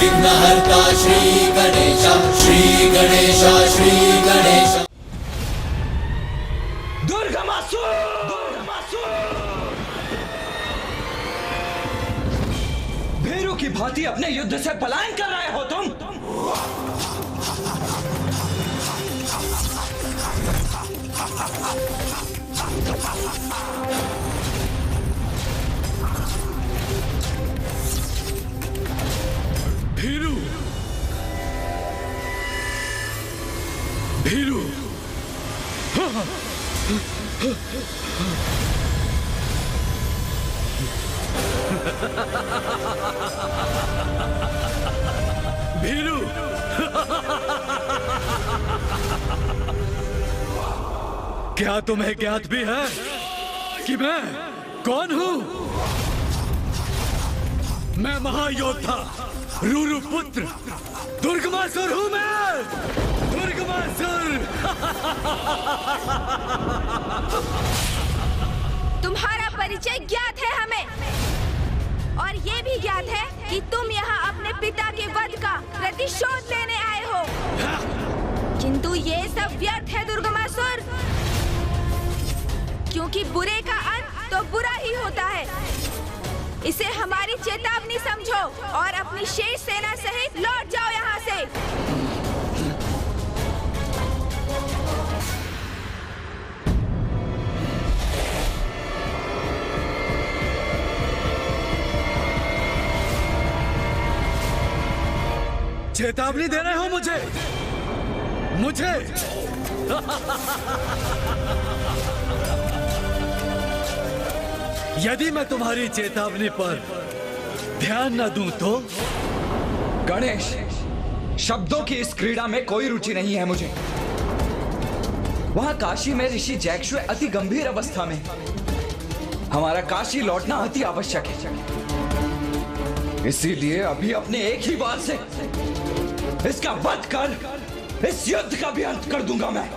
विघ्नहर्ता श्री गणेश, श्री गणेश, श्री गणेश। दुर्गमासुर! दुर्गमासुर! भीरू की भांति अपने युद्ध से पलायन कर रहे हो तुम? भीरू! भीरू! भीरू! क्या तुम्हें ज्ञात भी है कि मैं कौन हूं? मैं महायोद्धा रूरू पुत्र दुर्गमासुर हूं मैं! दुर्गमासुर! तुम्हारा परिचय ज्ञात है हमें, और ये भी ज्ञात है कि तुम यहाँ अपने पिता के वध का प्रतिशोध लेने आए हो। किंतु ये सब व्यर्थ है दुर्गमासुर, क्योंकि बुरे का अंत तो बुरा ही होता है। इसे हमारी चेतावनी समझो और अपनी शेष सेना सहित लौट जाओ यहाँ से। चेतावनी दे रहे हो मुझे? यदि मैं तुम्हारी चेतावनी पर ध्यान न दूं तो? गणेश, शब्दों की इस क्रीड़ा में कोई रुचि नहीं है मुझे। वहां काशी में ऋषि जैक्षुए अति गंभीर अवस्था में। हमारा काशी लौटना अति आवश्यक है। इसीलिए अभी अपने एक ही बार से इसका वध कर इस युद्ध का भी अंत कर दूंगा मैं।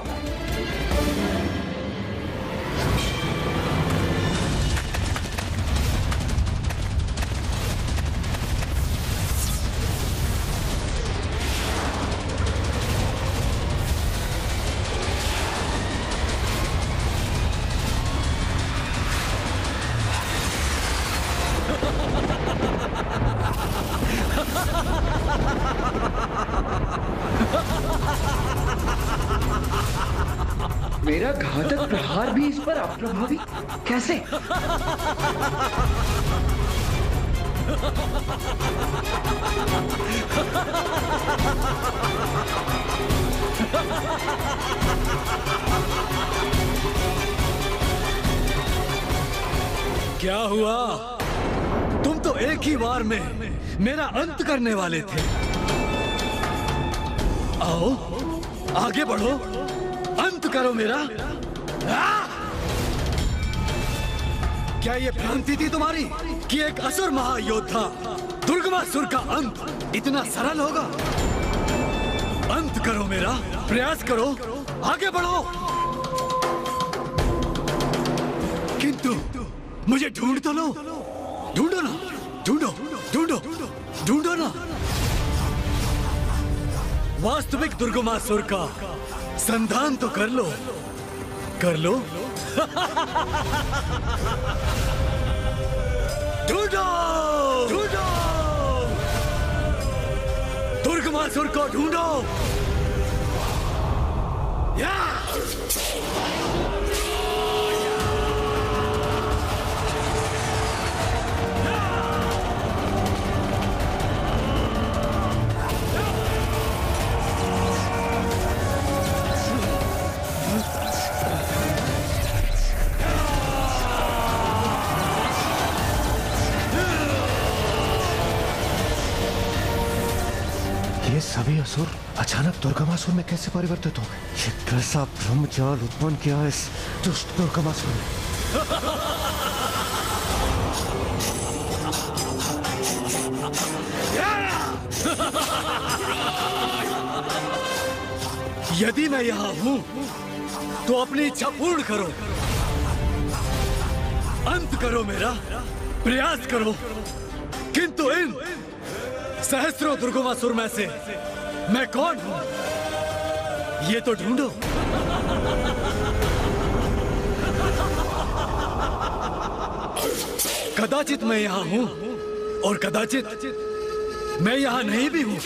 मेरा घातक प्रहार भी इस पर अप्रभावी कैसे? क्या हुआ? तुम तो एक ही बार में मेरा अंत करने वाले थे। आओ, आगे बढ़ो, अंत करो मेरा। क्या ये भ्रांति थी तुम्हारी कि एक असुर महायोद्धा दुर्गमासुर का अंत इतना सरल होगा? अंत करो मेरा, प्रयास करो, आगे बढ़ो। किंतु मुझे ढूंढ तो लो, ढूंढो ना, ढूंढो, ढूंढो, ढूंढो ना। वास्तविक दुर्गमासुर का संधान तो कर लो, कर लो। ढूंढो, ढूंढो, दुर्गमासुर को ढूंढो। या! ये सभी असुर अचानक दुर्गमासुर में कैसे परिवर्तित हो गए? ये कैसा ब्रह्मजाल उत्पन्न किया इस दुष्ट दुर्गमासुर ने? यदि मैं यहाँ हूँ तो अपनी इच्छा पूर्ण करो, अंत करो मेरा, प्रयास करो। किंतु इन सहस्रों दुर्गमासुर में से मैं कौन हूं, ये तो ढूंढो। कदाचित मैं यहां हूं और कदाचित मैं यहां नहीं भी हूं।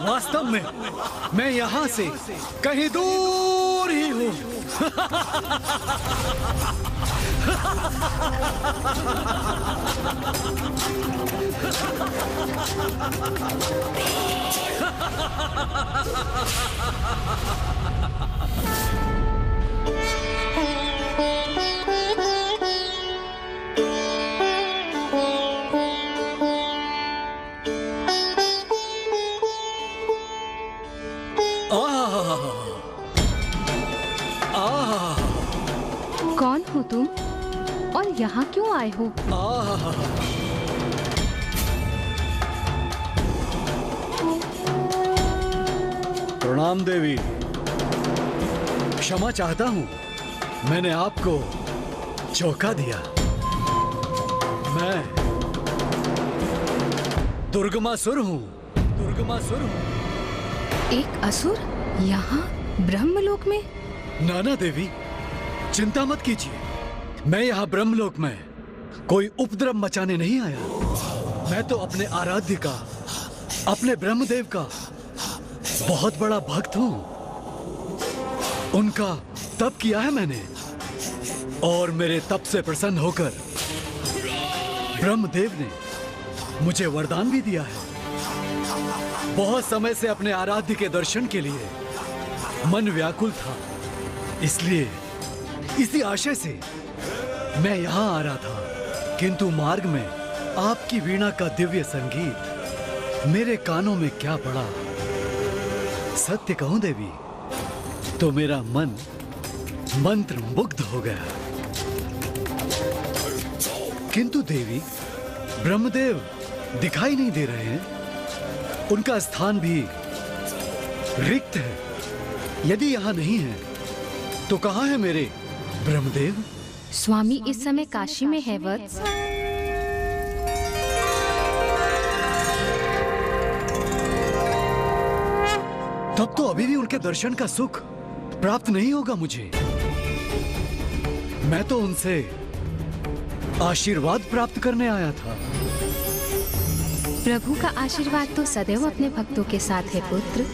वास्तव में मैं यहां से कहीं दूर ही हूं। कौन हो तुम और यहाँ क्यों आए हो? प्रणाम देवी, क्षमा चाहता हूं, मैंने आपको चौंका दिया। मैं दुर्गमासुर हूं, दुर्गमासुर हूं। एक असुर यहाँ ब्रह्मलोक में? नाना देवी, चिंता मत कीजिए, मैं यहाँ ब्रह्मलोक में कोई उपद्रव मचाने नहीं आया। मैं तो अपने आराध्य का, अपने ब्रह्मदेव का बहुत बड़ा भक्त हूँ। उनका तप किया है मैंने और मेरे तप से प्रसन्न होकर ब्रह्मदेव ने मुझे वरदान भी दिया है। बहुत समय से अपने आराध्य के दर्शन के लिए मन व्याकुल था, इसलिए इसी आशय से मैं यहाँ आ रहा था, किंतु मार्ग में आपकी वीणा का दिव्य संगीत मेरे कानों में क्या पड़ा। सत्य कहूं देवी, तो मेरा मन मंत्र मुग्ध हो गया। किंतु देवी, ब्रह्मदेव दिखाई नहीं दे रहे हैं, उनका स्थान भी रिक्त है। यदि यहाँ नहीं है तो कहाँ है मेरे ब्रह्मदेव? स्वामी इस समय काशी में है वत्स। तब तो अभी भी उनके दर्शन का सुख प्राप्त नहीं होगा मुझे। मैं तो उनसे आशीर्वाद प्राप्त करने आया था। प्रभु का आशीर्वाद तो सदैव अपने भक्तों के साथ है पुत्र।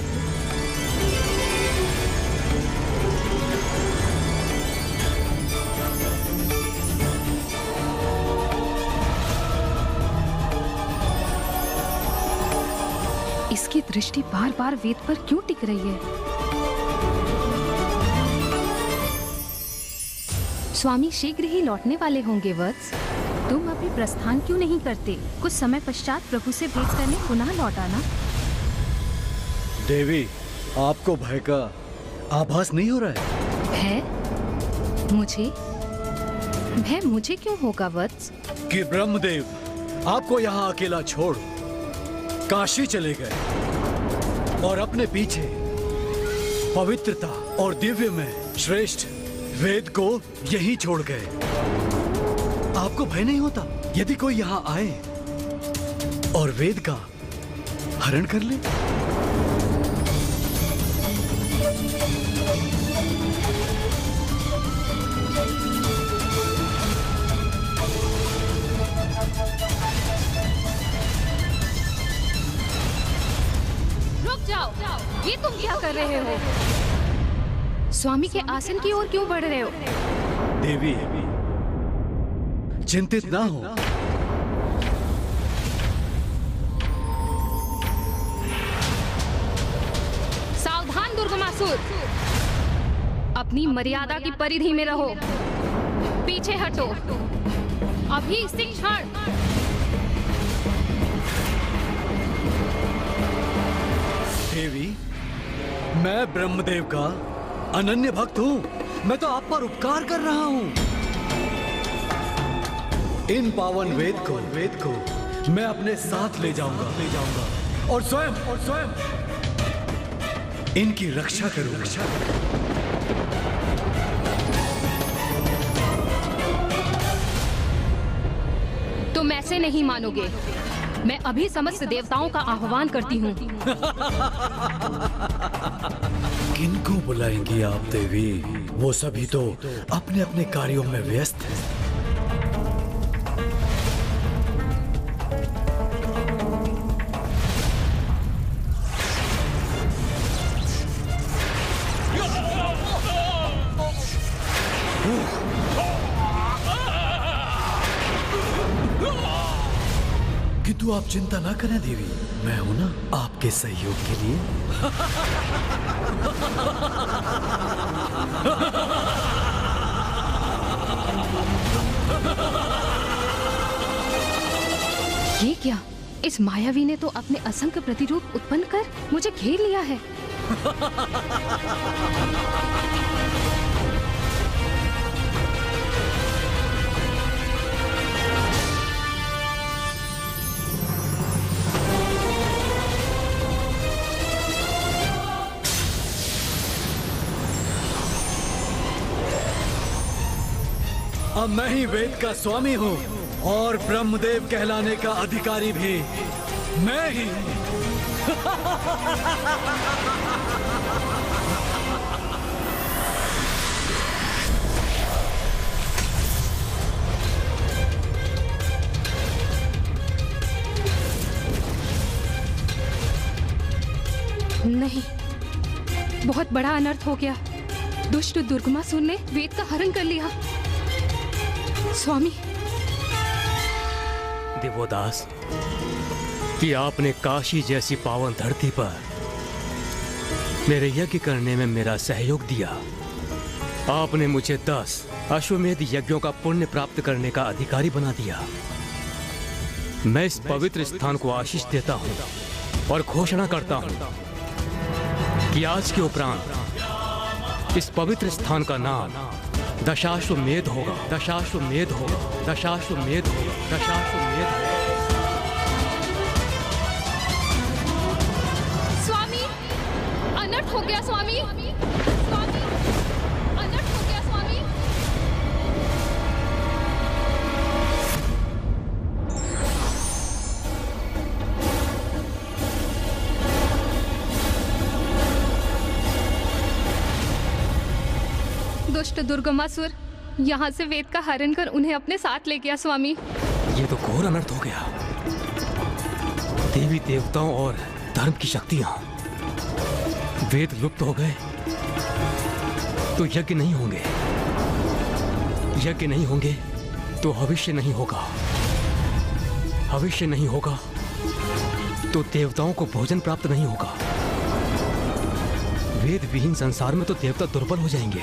इसकी दृष्टि बार बार वेद पर क्यों टिक रही है? स्वामी शीघ्र ही लौटने वाले होंगे वत्स। तुम अभी प्रस्थान क्यों नहीं करते? कुछ समय पश्चात प्रभु से भेंट करने पुनः लौट आना। देवी, आपको भय का आभास नहीं हो रहा है? भय? मुझे? भय मुझे क्यों होगा वत्स? कि ब्रह्मदेव आपको यहाँ अकेला छोड़ काशी चले गए और अपने पीछे पवित्रता और दिव्य में श्रेष्ठ वेद को यहीं छोड़ गए। आपको भय नहीं होता यदि कोई यहाँ आए और वेद का हरण कर ले? ये तुम क्या कर रहे हो? स्वामी के आसन की ओर क्यों बढ़ रहे हो? देवी, चिंतित ना हो। सावधान दुर्गमासुर, अपनी मर्यादा की परिधि में रहो। पीछे हटो अभी इसी क्षण। देवी, मैं ब्रह्मदेव का अनन्य भक्त हूँ। मैं तो आप पर उपकार कर रहा हूँ। इन पावन वेद को मैं अपने साथ ले जाऊंगा और स्वयं इनकी रक्षा करूंगा। तुम ऐसे नहीं मानोगे। मैं अभी समस्त देवताओं का आह्वान करती हूँ। किनको बुलाएंगी आप देवी? वो सभी तो अपने अपने कार्यों में व्यस्त हैं। किंतु आप चिंता ना करें देवी, मैं हूं ना आपके सहयोग के लिए। ये क्या? इस मायावी ने तो अपने असंख्य प्रतिरूप उत्पन्न कर मुझे घेर लिया है। अब मैं ही वेद का स्वामी हूँ और ब्रह्मदेव कहलाने का अधिकारी भी मैं ही हूँ। नहीं, बहुत बड़ा अनर्थ हो गया। दुष्ट दुर्गमासुर ने वेद का हरण कर लिया। स्वामी देवोदास, कि आपने काशी जैसी पावन धरती पर मेरे यज्ञ करने में मेरा सहयोग दिया। आपने मुझे 10 अश्वमेध यज्ञों का पुण्य प्राप्त करने का अधिकारी बना दिया। मैं इस पवित्र स्थान को आशीष देता हूँ और घोषणा करता हूँ कि आज के उपरांत इस पवित्र स्थान का नाम दशाश्वमेध होगा। दशाश्वमेध होगा। दशाश्वमेध होगा। दशाश्वमेध होगा। स्वामी, अनर्थ हो गया स्वामी। स्वामी, अनर्थ हो गया स्वामी। दुष्ट दुर्गमासुर यहाँ से वेद का हरण कर उन्हें अपने साथ ले गया स्वामी। ये तो घोर अनर्थ हो गया। देवी देवताओं और धर्म की शक्तियां, वेद लुप्त हो गए तो यज्ञ नहीं होंगे। यज्ञ नहीं होंगे तो भविष्य नहीं होगा। भविष्य नहीं होगा तो देवताओं को भोजन प्राप्त नहीं होगा। वेद विहीन संसार में तो देवता दुर्बल हो जाएंगे।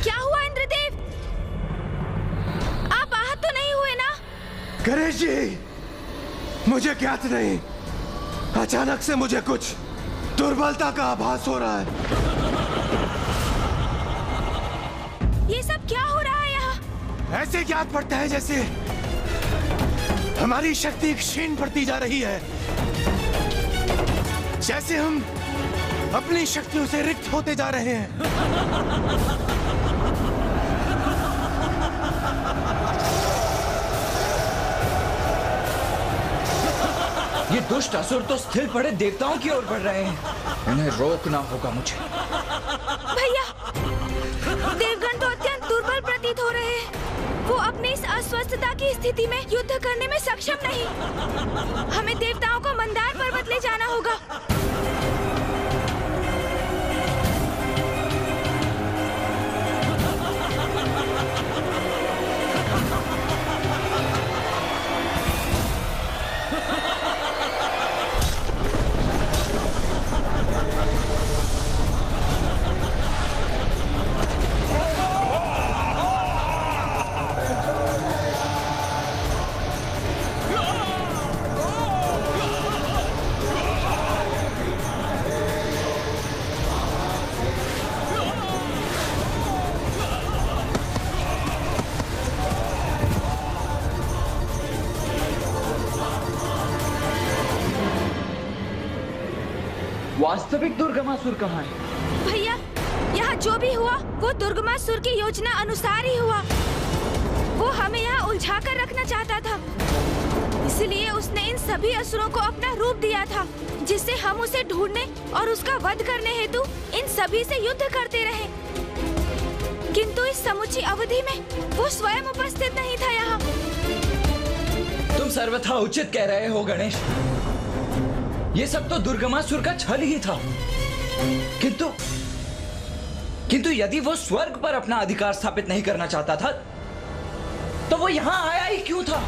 क्या हुआ इंद्रदेव? आप आहत तो नहीं हुए ना? गणेश जी, मुझे ज्ञात नहीं, अचानक से मुझे कुछ दुर्बलता का आभास हो रहा है। ये सब क्या हो रहा है यहाँ? ऐसे ज्ञात पड़ता है जैसे हमारी शक्ति क्षीण पड़ती जा रही है, जैसे हम अपनी शक्तियों से रिक्त होते जा रहे हैं। ये दुष्ट असुर तो स्थिर पड़े देवताओं की ओर बढ़ रहे हैं। इन्हें रोकना होगा मुझे। भैया, देवगण तो अत्यंत दुर्बल प्रतीत हो रहे हैं। वो अपनी इस अस्वस्थता की स्थिति में युद्ध करने में सक्षम नहीं। हमें देवताओं को मंदार पर्वत ले जाना होगा। वास्तविक दुर्गमासुर कहाँ है? भैया, यहाँ जो भी हुआ वो दुर्गमासुर की योजना अनुसार ही हुआ। वो हमें यहाँ उलझा कर रखना चाहता था, इसलिए उसने इन सभी असुरों को अपना रूप दिया था, जिससे हम उसे ढूंढने और उसका वध करने हेतु इन सभी से युद्ध करते रहे। किंतु इस समुची अवधि में वो स्वयं उपस्थित नहीं था यहाँ। तुम सर्वथा उचित कह रहे हो गणेश। ये सब तो दुर्गमासुर का छल ही था। किंतु यदि वो स्वर्ग पर अपना अधिकार स्थापित नहीं करना चाहता था, तो वो यहाँ आया ही क्यों था?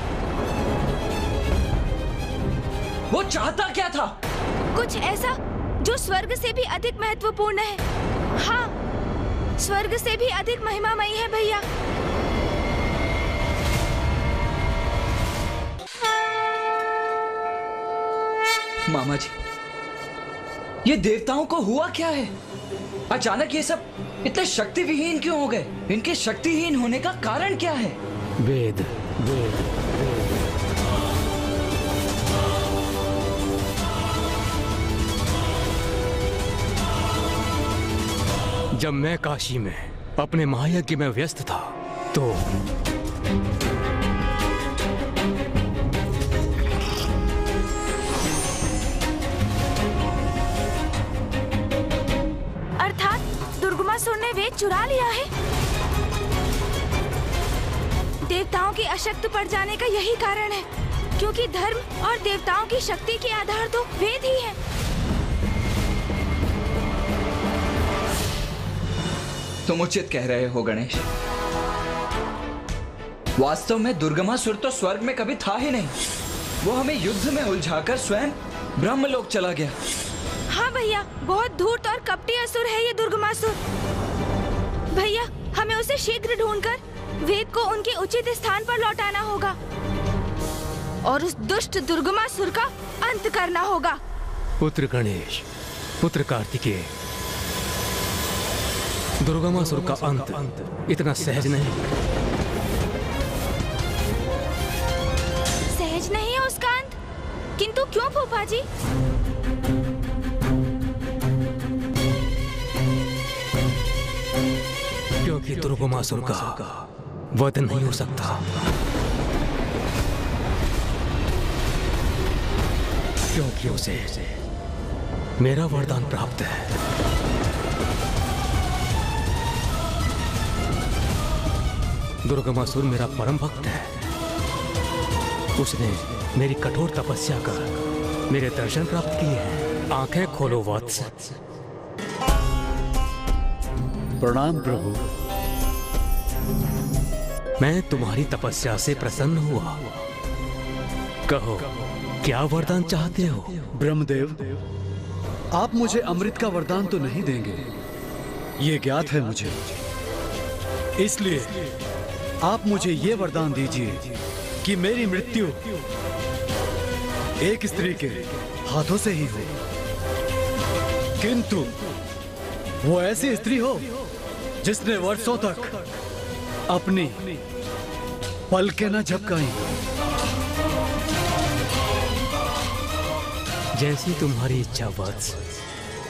वो चाहता क्या था? कुछ ऐसा जो स्वर्ग से भी अधिक महत्वपूर्ण है। हाँ, स्वर्ग से भी अधिक महिमामयी है भैया। मामा जी, ये देवताओं को हुआ क्या है? अचानक ये सब इतने शक्ति विहीन क्यों हो गए? इनके शक्तिहीन होने का कारण क्या है? वेद वेद जब मैं काशी में अपने महायज्ञ में व्यस्त था तो अर्थात दुर्गमासुर ने वेद चुरा लिया है। देवताओं के अशक्त पड़ जाने का यही कारण है, क्योंकि धर्म और देवताओं की शक्ति के आधार तो वेद ही है। तुम उचित कह रहे हो गणेश। वास्तव में दुर्गमासुर तो स्वर्ग में कभी था ही नहीं। वो हमें युद्ध में उलझाकर स्वयं ब्रह्मलोक चला गया। हाँ भैया, बहुत धूर्त और कपटी असुर है ये दुर्गमासुर। भैया, हमें उसे शीघ्र ढूंढकर वेद को उनके उचित स्थान पर लौटाना होगा और उस दुष्ट दुर्गमासुर का अंत करना होगा। पुत्र गणेश, पुत्र कार्तिकेय, दुर्गमासुर का अंत इतना सहज नहीं। सहज नहीं है उसका अंत? किंतु क्यों फूफा जी? क्योंकि दुर्गमासुर का वध नहीं हो सकता, क्योंकि उसे मेरा वरदान प्राप्त है। दुर्गमासुर मेरा परम भक्त है। उसने मेरी कठोर तपस्या कर मेरे दर्शन प्राप्त किए हैं। आंखें खोलो वत्स। प्रणाम प्रभु। मैं तुम्हारी तपस्या से प्रसन्न हुआ। कहो, क्या वरदान चाहते हो? ब्रह्मदेव, आप मुझे अमृत का वरदान तो नहीं देंगे, ये ज्ञात है मुझे। इसलिए आप मुझे ये वरदान दीजिए कि मेरी मृत्यु एक स्त्री के हाथों से ही हो, किंतु वो ऐसी स्त्री हो जिसने वर्षों तक अपनी पलकें न झपकाई। जैसी तुम्हारी इच्छा वत्स।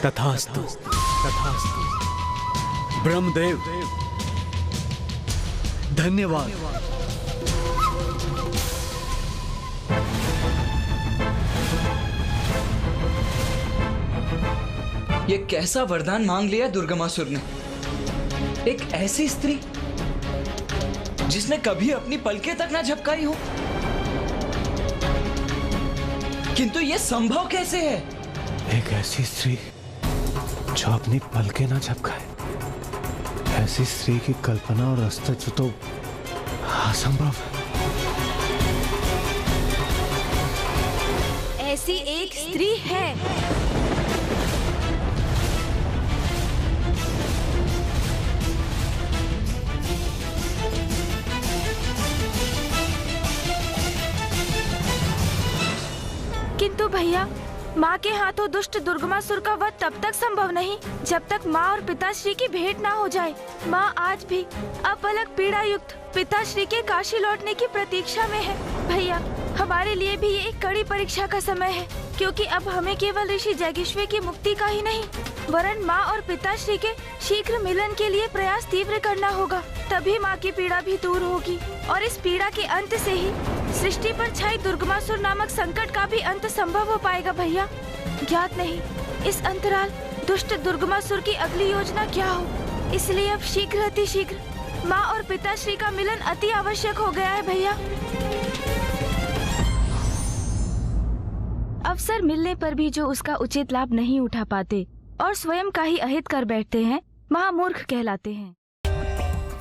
तथास्तु, तथास्तु। ब्रह्मदेव, धन्यवाद। ये कैसा वरदान मांग लिया दुर्गमासुर ने? एक ऐसी स्त्री जिसने कभी अपनी पलकें तक ना झपकाई हो। किंतु ये संभव कैसे है? एक ऐसी स्त्री जो अपनी पलकें ना झपकाए, ऐसी स्त्री की कल्पना और अस्तित्व तो असंभव है। ऐसी एक स्त्री है। किंतु भैया, माँ के हाथों दुष्ट दुर्गमासुर का वध तब तक संभव नहीं जब तक माँ और पिताश्री की भेंट ना हो जाए। माँ आज भी अपलक पीड़ा युक्त पिताश्री के काशी लौटने की प्रतीक्षा में है। भैया, हमारे लिए भी ये एक कड़ी परीक्षा का समय है, क्योंकि अब हमें केवल ऋषि जैगिश्वे की मुक्ति का ही नहीं, वरन माँ और पिताश्री के शीघ्र मिलन के लिए प्रयास तीव्र करना होगा। तभी माँ की पीड़ा भी दूर होगी और इस पीड़ा के अंत से ही सृष्टि पर छाई दुर्गमासुर नामक संकट का भी अंत संभव हो पाएगा भैया। ज्ञात नहीं इस अंतराल दुष्ट दुर्गमासुर की अगली योजना क्या हो, इसलिए अब शीघ्र अति शीघ्र माँ और पिताश्री का मिलन अति आवश्यक हो गया है भैया। अवसर मिलने पर भी जो उसका उचित लाभ नहीं उठा पाते और स्वयं का ही अहित कर बैठते हैं, महामूर्ख कहलाते हैं।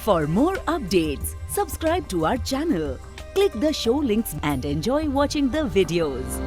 For more updates, subscribe to our channel, click the show links and enjoy watching the videos.